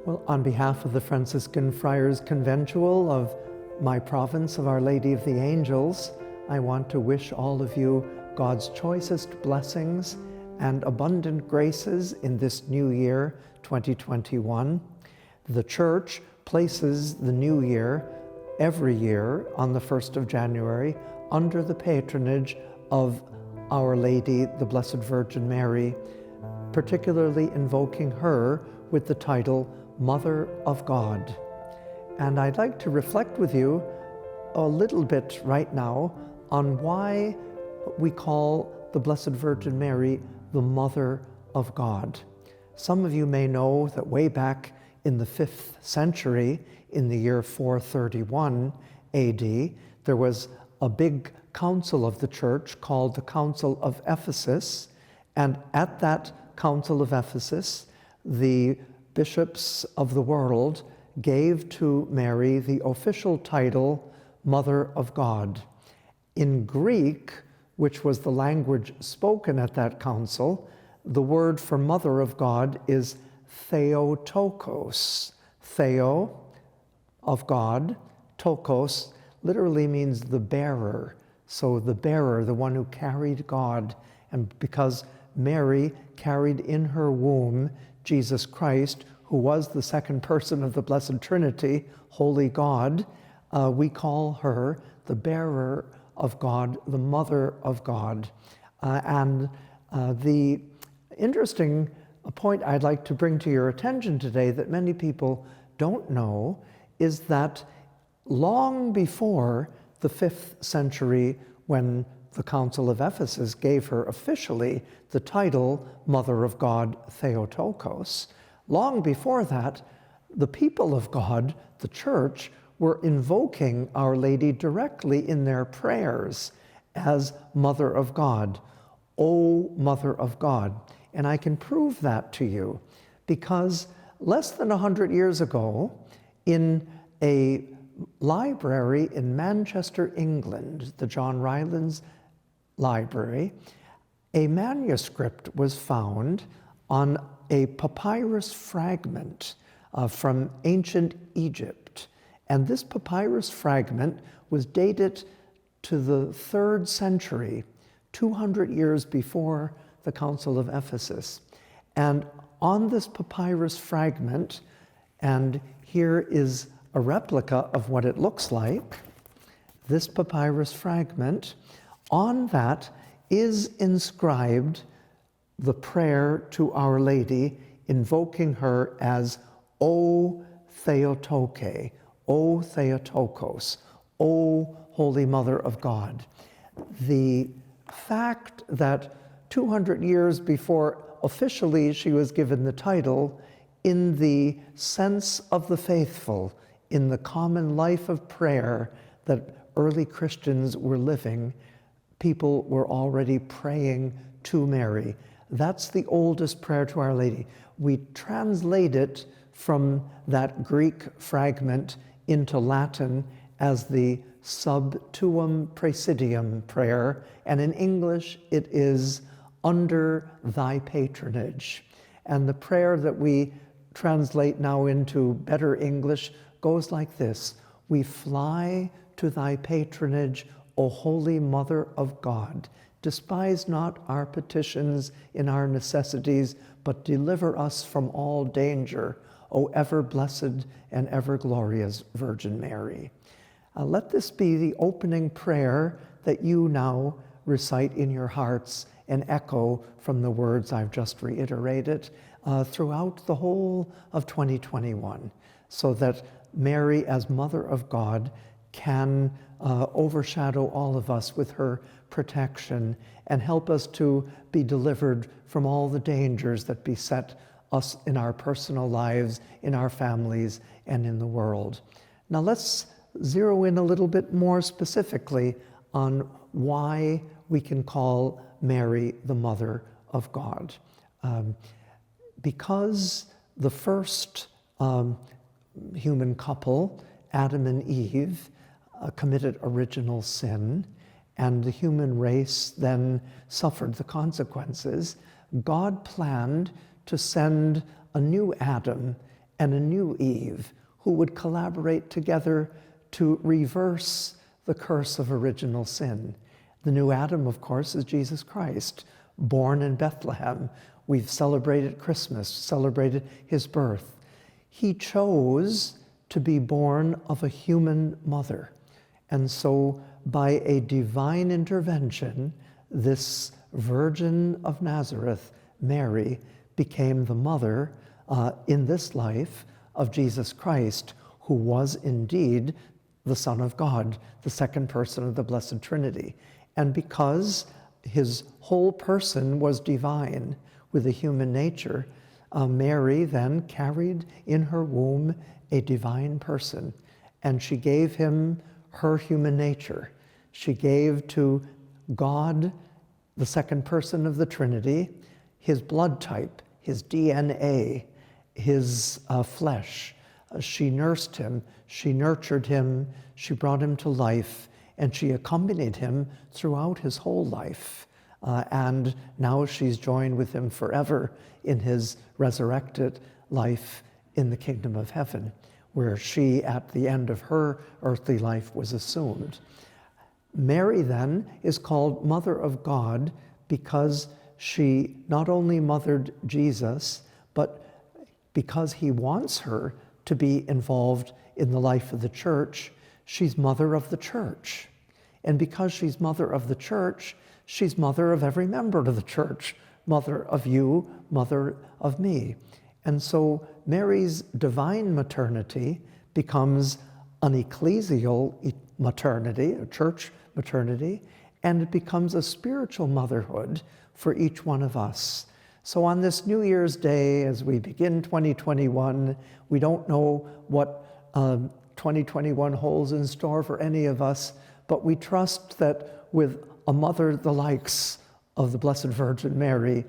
Well, on behalf of the Franciscan Friars Conventual of my province of Our Lady of the Angels, I want to wish all of you God's choicest blessings and abundant graces in this new year, 2021. The Church places the new year every year on the 1st of January under the patronage of Our Lady, the Blessed Virgin Mary, particularly invoking her with the title Mother of God. And I'd like to reflect with you a little bit right now on why we call the Blessed Virgin Mary the Mother of God. Some of you may know that way back in the 5th century, in the year 431 AD, there was a big council of the Church called the Council of Ephesus. And at that Council of Ephesus, the bishops of the world gave to Mary the official title, Mother of God. In Greek, which was the language spoken at that council, the word for Mother of God is Theotokos. Theo, of God, tokos, literally means the bearer. So the bearer, the one who carried God. And because Mary carried in her womb Jesus Christ, who was the second person of the Blessed Trinity, Holy God, we call her the bearer of God, the Mother of God. The interesting point I'd like to bring to your attention today that many people don't know is that long before the 5th century, when the Council of Ephesus gave her officially the title Mother of God, Theotokos, long before that, the people of God, the Church, were invoking Our Lady directly in their prayers as Mother of God, O Mother of God. And I can prove that to you because less than 100 years ago, in a library in Manchester, England, the John Rylands Library, a manuscript was found on a papyrus fragment from ancient Egypt. And this papyrus fragment was dated to the 3rd century, 200 years before the Council of Ephesus. And on this papyrus fragment, and here is a replica of what it looks like, this papyrus fragment, on that is inscribed the prayer to Our Lady, invoking her as O Theotoke, O Theotokos, O Holy Mother of God. The fact that 200 years before officially she was given the title, in the sense of the faithful, in the common life of prayer that early Christians were living, people were already praying to Mary. That's the oldest prayer to Our Lady. We translate it from that Greek fragment into Latin as the Sub Tuum Praesidium prayer, and in English it is Under Thy Patronage. And the prayer that we translate now into better English goes like this: We fly to Thy patronage, O Holy Mother of God. Despise not our petitions in our necessities, but deliver us from all danger, O ever blessed and ever glorious Virgin Mary. Let this be the opening prayer that you now recite in your hearts and echo from the words I've just reiterated throughout the whole of 2021, so that Mary, as Mother of God, can overshadow all of us with her protection and help us to be delivered from all the dangers that beset us in our personal lives, in our families, and in the world. Now let's zero in a little bit more specifically on why we can call Mary the Mother of God. Because the first human couple, Adam and Eve, committed original sin, and the human race then suffered the consequences, God planned to send a new Adam and a new Eve who would collaborate together to reverse the curse of original sin. The new Adam, of course, is Jesus Christ, born in Bethlehem. We've celebrated Christmas, celebrated his birth. He chose to be born of a human mother. And so by a divine intervention, this Virgin of Nazareth, Mary, became the mother in this life of Jesus Christ, who was indeed the Son of God, the second person of the Blessed Trinity. And because his whole person was divine with a human nature, Mary then carried in her womb a divine person, and she gave him her human nature. She gave to God, the second person of the Trinity, his blood type, his DNA, his flesh. She nursed him, she nurtured him, she brought him to life, and she accompanied him throughout his whole life. And now she's joined with him forever in his resurrected life in the kingdom of heaven, where she, at the end of her earthly life, was assumed. Mary, then, is called Mother of God because she not only mothered Jesus, but because he wants her to be involved in the life of the church, she's Mother of the Church. And because she's Mother of the Church, she's Mother of every member of the church, Mother of you, Mother of me. And so Mary's divine maternity becomes an ecclesial maternity, a church maternity, and it becomes a spiritual motherhood for each one of us. So on this New Year's Day, as we begin 2021, we don't know what 2021 holds in store for any of us, but we trust that with a mother the likes of the Blessed Virgin Mary,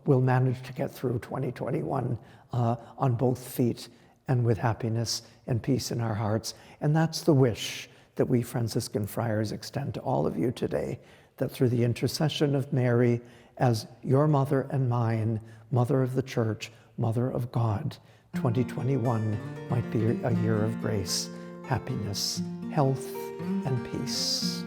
we'll manage to get through 2021 on both feet and with happiness and peace in our hearts. And that's the wish that we Franciscan friars extend to all of you today, that through the intercession of Mary, as your mother and mine, Mother of the Church, Mother of God, 2021 might be a year of grace, happiness, health, and peace.